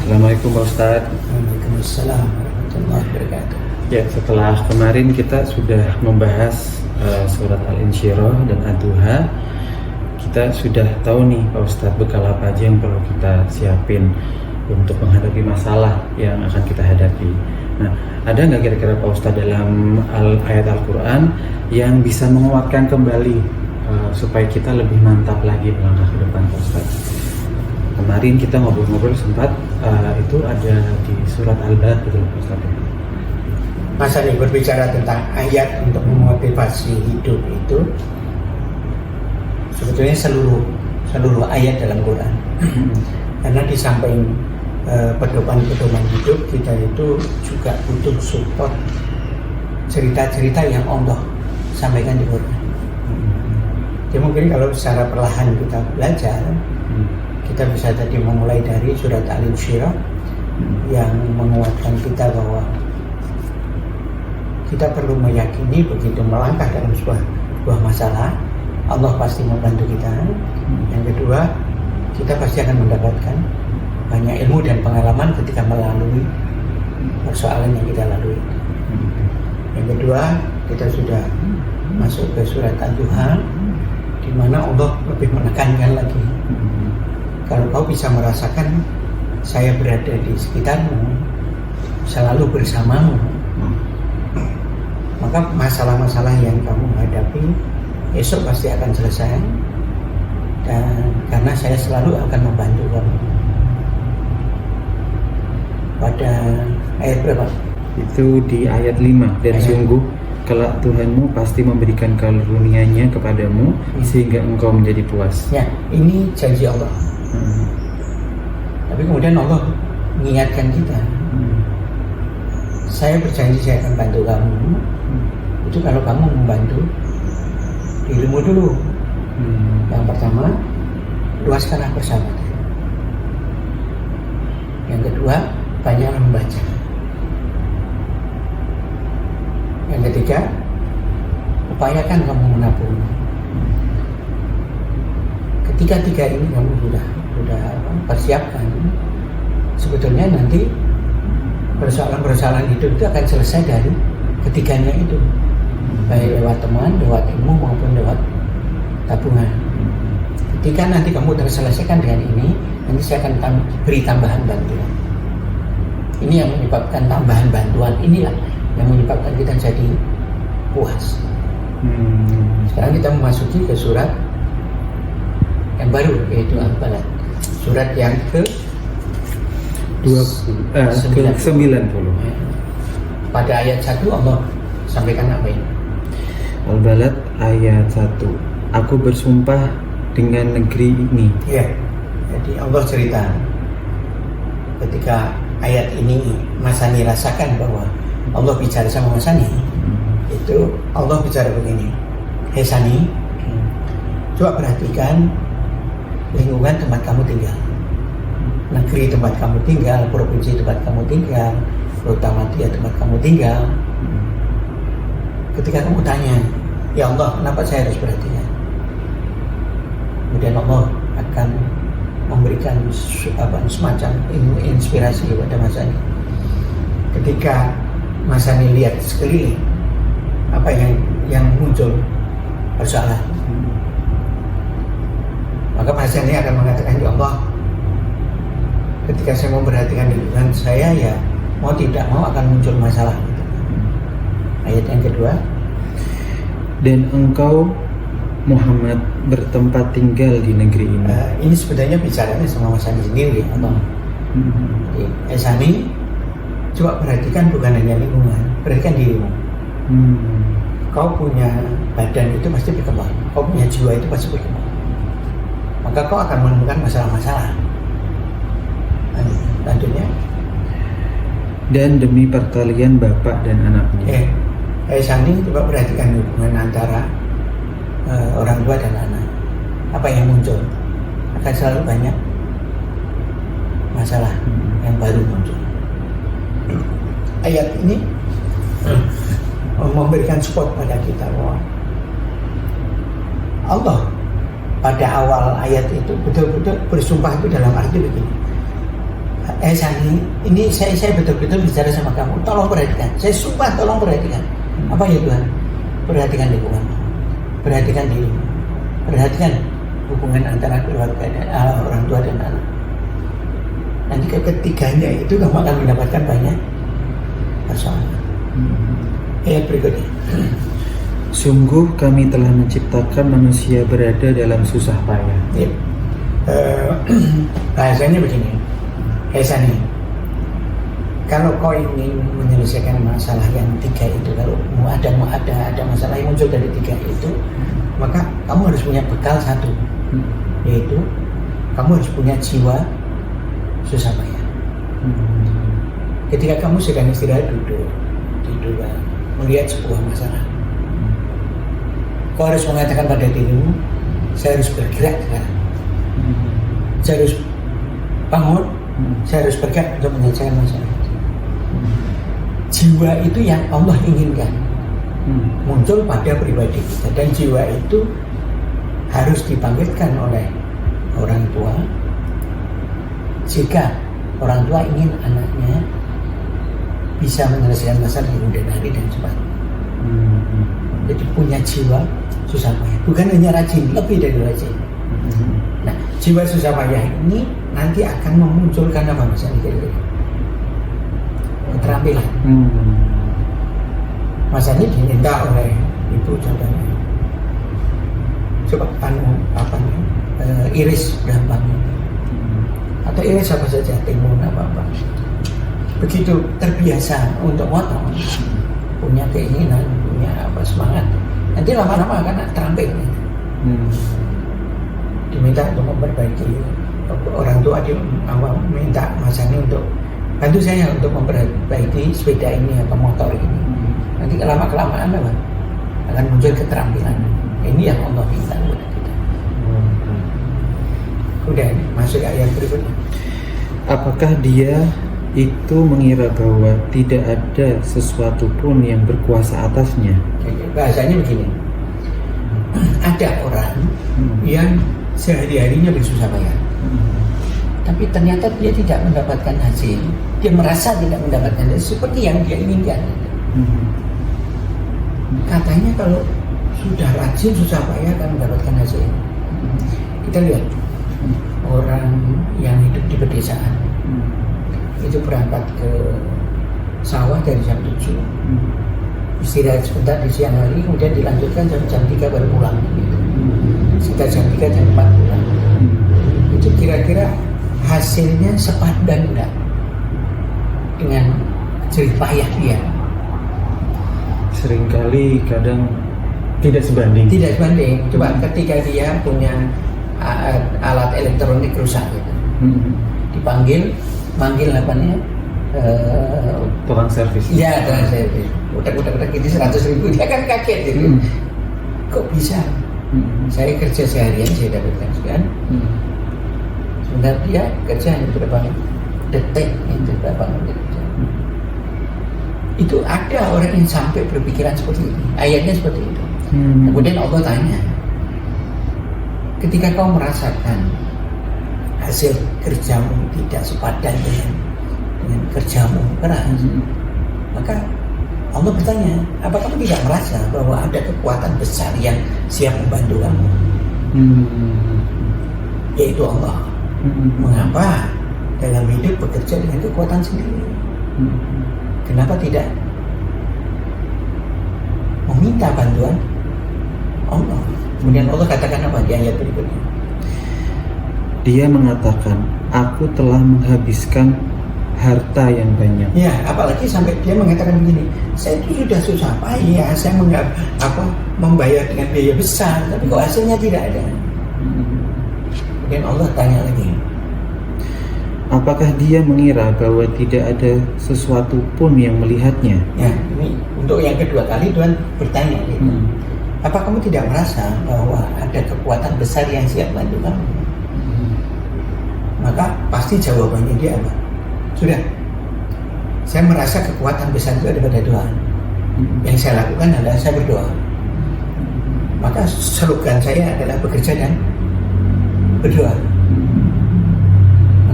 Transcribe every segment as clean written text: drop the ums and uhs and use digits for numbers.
Assalamualaikum Pak Ustadz. Waalaikumsalam warahmatullahi wabarakatuh. Ya, setelah kemarin kita sudah membahas surat Al-Insyirah dan Ad-Duha, kita sudah tahu nih Pak Ustadz bekal apa aja yang perlu kita siapin untuk menghadapi masalah yang akan kita hadapi. Nah, ada nggak kira-kira Pak Ustadz dalam ayat Al-Quran yang bisa menguatkan kembali supaya kita lebih mantap lagi melangkah ke depan Pak Ustadz? Kemarin kita ngobrol-ngobrol sempat itu ada di surat Al-Balad, betul Pak Ustadz? Mas Ali berbicara tentang ayat untuk memotivasi hidup itu sebetulnya seluruh ayat dalam Quran. Karena di samping pedoman-pedoman hidup, kita itu juga butuh support cerita-cerita yang Allah sampaikan di Quran. Jadi mungkin kalau secara perlahan kita belajar, kita bisa tadi memulai dari surat Al-Insyirah yang menguatkan kita bahwa kita perlu meyakini begitu melangkah dalam sebuah masalah, Allah pasti membantu kita. Yang kedua, kita pasti akan mendapatkan banyak ilmu dan pengalaman ketika melalui persoalan yang kita lalui. Yang kedua, kita sudah masuk ke surat Ad-Duha, di mana Allah lebih menekankan lagi. Kalau kau bisa merasakan saya berada di sekitarmu, selalu bersamamu, maka masalah-masalah yang kamu hadapi esok pasti akan selesai, dan karena saya selalu akan membantu kamu. Pada ayat berapa? Itu di ayat 5. Dan sungguh kelak Tuhanmu pasti memberikan karunia-Nya kepadamu sehingga engkau menjadi puas. Ya, ini janji Allah. Tapi kemudian Allah mengingatkan kita, saya berjanji saya akan bantu kamu. Itu kalau kamu membantu dirimu dulu. Yang pertama, luaskanlah persahabatan. Yang kedua, banyaklah membaca. Yang ketiga, upayakan kamu menabung. Ketiga-tiga ini kamu sudah persiapkan, sebetulnya nanti persoalan-persoalan hidup itu akan selesai dari ketiganya itu, baik lewat teman, lewat ilmu maupun lewat tabungan. Ketika nanti kamu terselesaikan dengan ini, nanti saya akan beri tambahan bantuan. Ini yang menyebabkan tambahan bantuan, inilah yang menyebabkan kita jadi puas. Sekarang kita memasuki ke surat yang baru, yaitu Al-Balad, surat yang ke-90. Pada ayat 1 Allah sampaikan apa ini? Al-Balad ayat 1. Aku bersumpah dengan negeri ini. Ya, jadi Allah cerita ketika ayat ini Mas Sani rasakan bahwa Allah bicara sama Mas Sani. Itu Allah bicara begini, hei Sani, coba perhatikan lingkungan tempat kamu tinggal, negeri tempat kamu tinggal, provinsi tempat kamu tinggal, terutama dia tempat kamu tinggal. Ketika kamu tanya, ya Allah, kenapa saya harus perhatikan? Kemudian Allah akan memberikan semacam inspirasi kepada Mas Sani. Ketika Mas Sani lihat sekeliling, apa yang muncul persoalan, maka Mas Sani akan mengatakan, ya Allah, ketika saya memperhatikan lingkungan saya, ya mau tidak mau akan muncul masalah. Ayat yang kedua, dan engkau Muhammad bertempat tinggal di negeri ini. Ini sebenarnya bicaranya sama Mas Sani sendiri, atau Sani, coba perhatikan bukan hanya lingkungan, perhatikan dirimu. Kau punya badan itu pasti berkembang, kau punya jiwa itu pasti berkembang, maka kau akan menemukan masalah-masalah. Lanjutnya, dan demi perkalian bapak dan anaknya. Sani, coba perhatikan hubungan antara orang tua dan anak. Apa yang muncul? Akan selalu banyak masalah yang baru muncul. Ayat ini memberikan support pada kita bahwa Allah pada awal ayat itu betul-betul bersumpah itu dalam arti begini, Sani, ini saya betul-betul bicara sama kamu. Tolong perhatikan. Saya sumpah tolong perhatikan. Apa ya Tuhan? Perhatikan lingkungan. Perhatikan diri. Perhatikan hubungan antara keluarga dan orang tua dan anak. Nanti ketiganya itu kamu akan mendapatkan banyak persoalan. Ayat berikutnya. Sungguh kami telah menciptakan manusia berada dalam susah payah. Ya. Bahasanya begini. Sani, kalau kau ingin menyelesaikan masalah yang tiga itu, kalau mau ada masalah yang muncul dari tiga itu, maka kamu harus punya bekal satu, yaitu kamu harus punya jiwa susah payah. Ketika kamu sedang istirahat duduk melihat sebuah masalah, kau harus mengatakan pada dirimu, saya harus bergerak sekarang, saya harus bangun, saya harus bergerak untuk menyelesaikan masalah itu. Jiwa itu yang Allah inginkan muncul pada pribadi kita, dan jiwa itu harus dibangkitkan oleh orang tua jika orang tua ingin anaknya bisa menyelesaikan masalah di kemudian hari dan cepat. Jadi punya jiwa susah payah, bukan hanya rajin, lebih dari rajin. Nah, jiwa susah payah ini nanti akan memunculkan apa misalnya keterampilan. Masanya diminta oleh ibu contohnya, coba iris gampang, atau iris apa saja, timun apa. Begitu terbiasa untuk motong, punya keinginan, punya semangat, nanti lama-lama akan terampil. Diminta untuk memperbaiki, orang tua minta masanya untuk bantu saya untuk memperbaiki sepeda ini atau motor ini. Nanti lama-kelamaan akan muncul keterampilan. Ini yang Allah minta kepada kita. Udah masuk ayat berikutnya. Apakah dia itu mengira bahwa tidak ada sesuatu pun yang berkuasa atasnya? Bahasanya begini, ada orang yang sehari-harinya bersusah payah, tapi ternyata dia tidak mendapatkan hasil. Dia merasa tidak mendapatkan hasil seperti yang dia inginkan. Katanya kalau sudah rajin susah payah akan mendapatkan hasil. Kita lihat orang yang hidup di pedesaan, itu berangkat ke sawah dari jam 7, istirahat sebentar di siang hari, kemudian dilanjutkan jam 3 baru pulang gitu. Sekitar jam 3 jam 4 pulang. Itu kira-kira hasilnya sepadan enggak dengan jerih payah dia? Seringkali kadang tidak sebanding. Coba ketika dia punya alat elektronik rusak gitu, dipanggil apanya, tukang servis. Iya, tukang servis. Udah gitu 100.000, dia kan kaget gitu. Kok bisa? Saya kerja seharian saya dapatkan sekian. Sebentar dia kerja hanya berapa detik, berapa menit. Itu ada orang yang sampai berpikiran seperti ini. Ayatnya seperti itu. Kemudian Allah tanya, ketika kau merasakan hasil kerjamu tidak sepadan dengan kerjamu keras, maka Allah bertanya, apa kamu tidak merasa bahwa ada kekuatan besar yang siap membantu kamu? Yaitu Allah. Mengapa dalam hidup bekerja dengan kekuatan sendiri? Kenapa tidak meminta bantuan Allah? Kemudian Allah katakan apa di ayat berikutnya? Dia mengatakan, aku telah menghabiskan harta yang banyak. Ya, apalagi sampai dia mengatakan begini, saya itu sudah susah payah, saya membayar dengan biaya besar, tapi kok hasilnya tidak ada. Kemudian Allah tanya lagi, apakah dia mengira bahwa tidak ada sesuatu pun yang melihatnya? Ya, ini untuk yang kedua kali Tuhan bertanya gitu. Apa kamu tidak merasa bahwa ada kekuatan besar yang siap bantu kamu? Maka pasti jawabannya dia apa? Sudah, saya merasa kekuatan besar itu ada pada Tuhan. Yang saya lakukan adalah saya berdoa. Maka slogan saya adalah bekerja dan berdoa.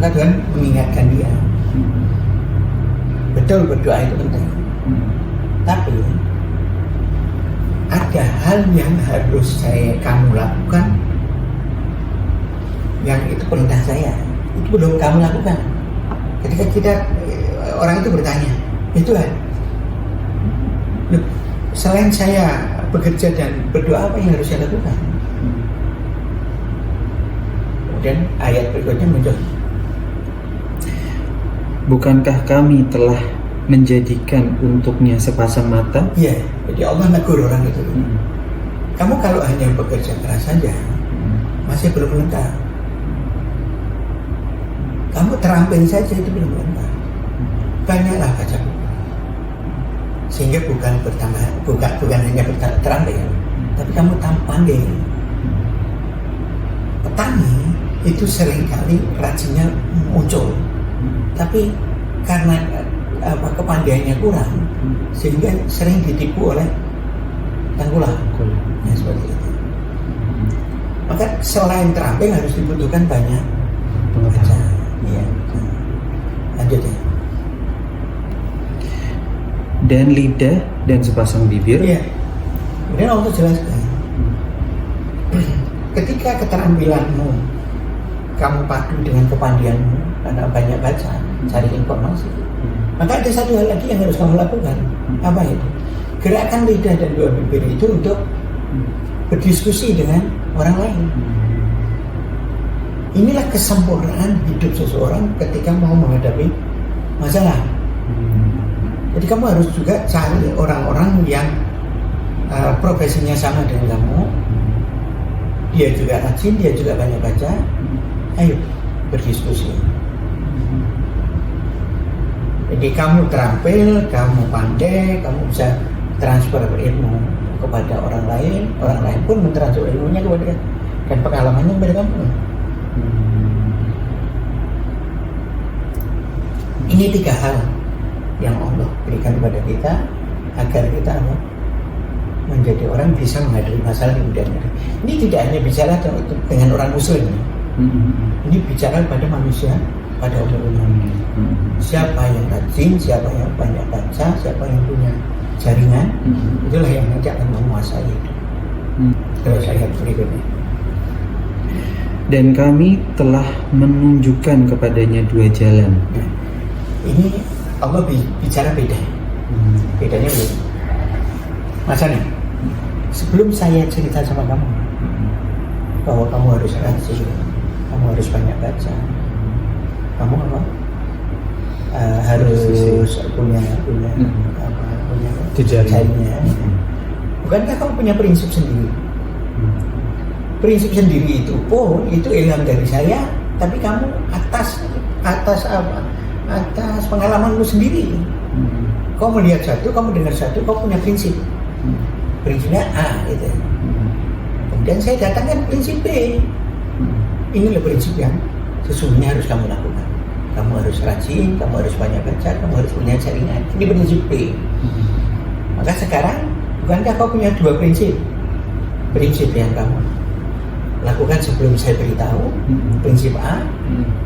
Maka Tuhan mengingatkan dia. Betul, berdoa itu penting. Tapi ada hal yang harus kamu lakukan, yang itu perintah saya, itu belum kamu lakukan. Ketika orang itu bertanya, itu kan, selain saya bekerja dan berdoa, apa yang harus saya lakukan? Kemudian ayat berikutnya muncul. Bukankah kami telah menjadikan untuknya sepasang mata? Iya, jadi Allah negur orang itu. Kamu kalau hanya bekerja keras saja, masih belum lengkap. Kamu terampil saja itu belum lengkap. Banyaklah baca buku, sehingga bukan hanya terampil, tapi kamu pandai. Petani itu seringkali rajinnya muncul, tapi karena kepandaiannya kurang, sehingga sering ditipu oleh tengkulak. Ya, seperti itu. Maka selain terampil harus dibutuhkan banyak baca. Ya. Lanjut ya. Dan lidah dan sepasang bibir. Iya. Kemudian Allah jelaskan, ketika keterampilanmu kamu padu dengan kepandaianmu karena banyak baca, cari informasi, maka ada satu hal lagi yang harus kamu lakukan. Apa itu? Gerakan lidah dan dua bibir itu untuk berdiskusi dengan orang lain. Inilah kesempurnaan hidup seseorang ketika mau menghadapi masalah. Jadi kamu harus juga cari orang-orang yang profesinya sama dengan kamu. Dia juga rajin, dia juga banyak baca. Ayo berdiskusi. Jadi kamu terampil, kamu pandai, kamu bisa transfer ilmu kepada orang lain pun mentransfer ilmunya kepada dan pengalamannya kepada kamu. Ini 3 hal yang Allah berikan kepada kita agar kita menjadi orang bisa menghadapi masalah di kemudian hari. Ini tidak hanya bicara dengan orang muslim, ini bicara pada manusia pada umumnya. Siapa yang rajin, siapa yang banyak baca, siapa yang punya jaringan, itulah yang nanti akan menguasai itu. Terus ayat berikutnya. Dan kami telah menunjukkan kepadanya 2 jalan. Nah, ini Allah bicara beda. Bedanya begini. Masa nih, sebelum saya cerita sama kamu bahwa kamu harus rajin, kamu harus banyak baca, kamu harus punya jaringan. Bukankah kamu punya prinsip sendiri? Prinsip sendiri itu pun itu ilham dari saya, tapi kamu atas pengalamanmu sendiri. Kau melihat satu, kamu dengar satu, kau punya prinsip. Prinsipnya A gitu. Kemudian saya datangkan prinsip B. Inilah prinsip yang sesungguhnya harus kamu lakukan. Kamu harus rajin, kamu harus banyak baca, kamu harus punya jaringan. Ini prinsip B. Maka sekarang, bukankah kau punya 2 prinsip? Prinsip yang kamu lakukan sebelum saya beritahu, prinsip A,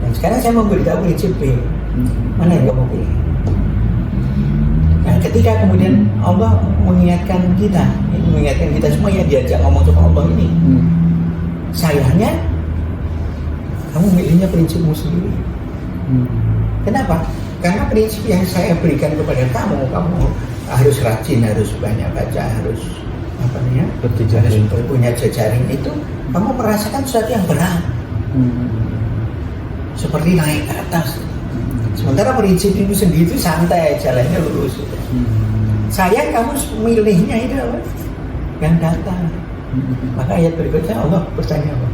dan sekarang saya mau beritahu prinsip B. Mana yang kamu pilih? Nah, ketika kemudian Allah mengingatkan kita semua yang diajak ngomong sama Allah ini, sayangnya kamu milihnya prinsipmu sendiri. Kenapa? Karena prinsip yang saya berikan kepada kamu harus rajin, harus banyak baca, harus harus punya jejaring itu, kamu merasakan sesuatu yang berat, seperti naik ke atas. Sementara prinsip itu sendiri itu santai, jalannya lurus. Sayang kamu milihnya itu apa? Yang datang. Maka ayat berikutnya Allah bertanya apa?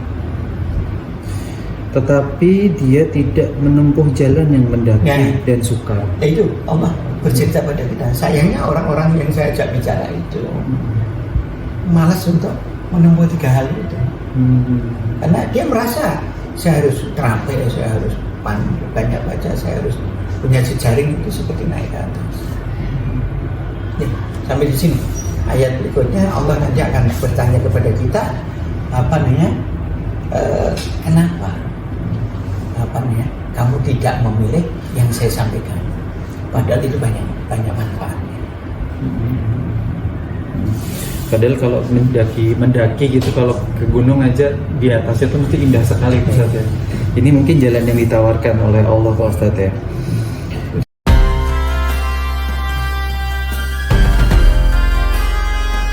Tetapi dia tidak menempuh jalan yang mendaki dan sukar. Itu Allah bercerita pada kita. Sayangnya orang-orang yang saya ajak bicara itu malas untuk menempuh 3 hal itu. Karena dia merasa saya harus terampil, saya harus banyak baca, saya harus punya jejaring, itu seperti naik ke atas. Ya, sampai di sini ayat berikutnya Allah nanti akan bertanya kepada kita kenapa harapannya kamu tidak memilih yang saya sampaikan. Padahal itu banyak manfaatnya. Padahal kalau mendaki gitu, kalau ke gunung aja di atasnya tuh mesti indah sekali Pak Ustadz ya. Ini mungkin jalan yang ditawarkan oleh Allah Pak Ustadz ya.